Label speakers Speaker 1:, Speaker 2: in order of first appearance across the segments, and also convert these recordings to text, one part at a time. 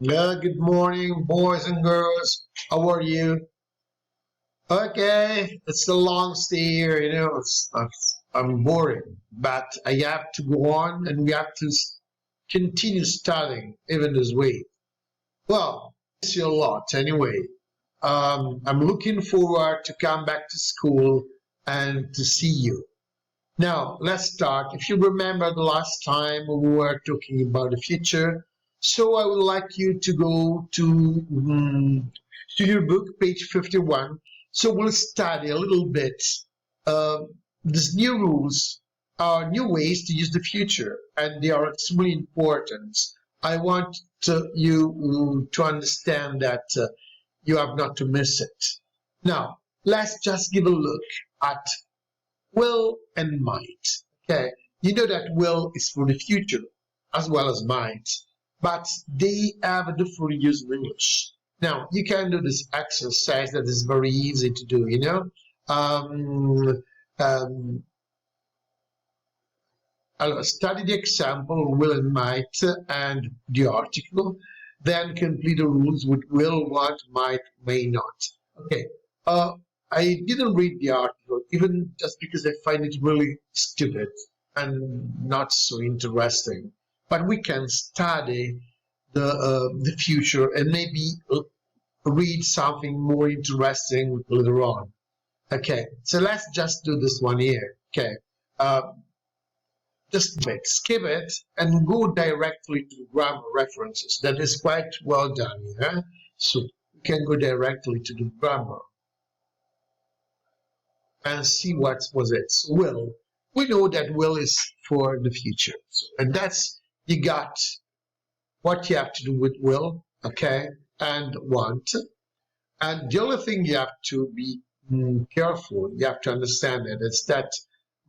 Speaker 1: Good morning, boys and girls. How are you? Okay, it's a long stay here, I'm boring, but I have to go on and we have to continue studying even this way. Well, I miss you a lot anyway. I'm looking forward to come back to school and to see you. Now, let's start. If you remember the last time we were talking about the future, so I would like you to go to your book, page 51. So we'll study a little bit uh, these new rules, new ways to use the future, and they are extremely important. I want you to understand that you have not to miss it. Now, let's just give a look at will and might. Okay, you know that will is for the future as well as might, but they have a different use in English. Now you can do this exercise that is very easy to do. Um, um, I'll study the example will and might and the article, then complete the rules with will, want, might, may not. Okay. Uh, I didn't read the article, even just because I find it really stupid and not so interesting. But we can study the future and maybe read something more interesting later on. Okay, so let's just do this one here. Okay, uh, just skip it and go directly to grammar references. That is quite well done here. So you can go directly to the grammar and see what was it. So will. We know that will is for the future. So, and that's, you got what you have to do with will, okay, and want. And the other thing you have to be careful, you have to understand it, is that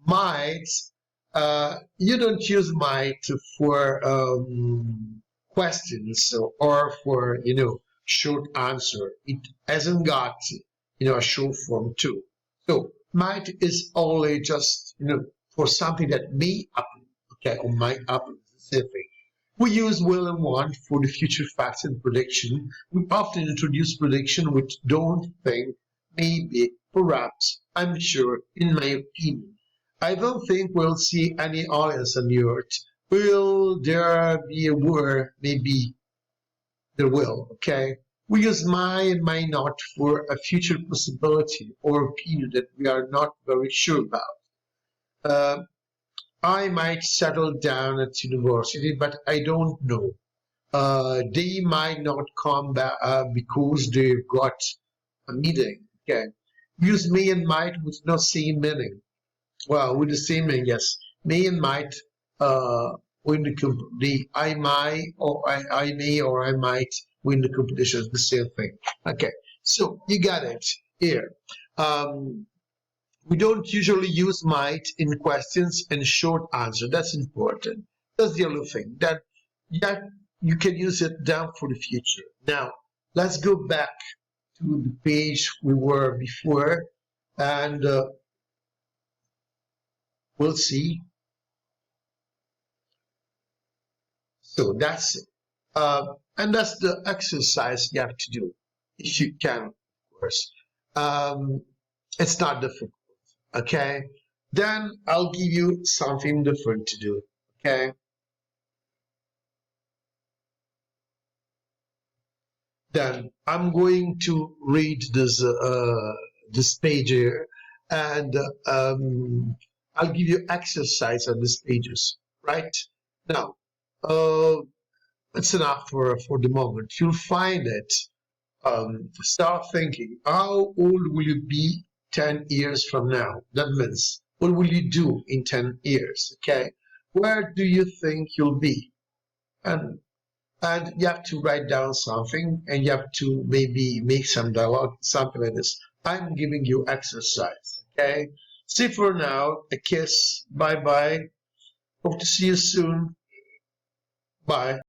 Speaker 1: might, you don't use might for questions or for, short answer. It hasn't got, a short form too. So might is only just, for something that may happen, okay, or might happen, specific. We use will and want for the future facts and prediction. We often introduce prediction which don't think, maybe, perhaps, I'm sure, in my opinion. I don't think we'll see any aliens on the earth. Will there be a war? Maybe there will, okay? We use might and might not for a future possibility or opinion that we are not very sure about. Uh, I might settle down at university, but I don't know. They might not come back because they've got a meeting. Okay, use may and might with no same meaning. Well, with the same meaning, yes. May and might. Win the I might or I may or I might win the competition. It's the same thing. Okay, so you got it here. Um, we don't usually use might in questions and short answer. That's important. That's the other thing. That you can use it down for the future. Now, let's go back to the page we were before, and we'll see. So that's it. And that's the exercise you have to do, if you can, of course. It's not difficult. Okay, then I'll give you something different to do. Okay, then I'm going to read this page here, and I'll give you exercise on these pages. Right now, uh, it's enough for the moment. You'll find it. Start thinking, how old will you be 10 years from now? That means, what will you do in 10 years? Okay, where do you think you'll be? And and you have to write down something, and you have to maybe make some dialogue, something like this. I'm giving you exercise. Okay, see for now. A kiss. Bye bye. Hope to see you soon. Bye.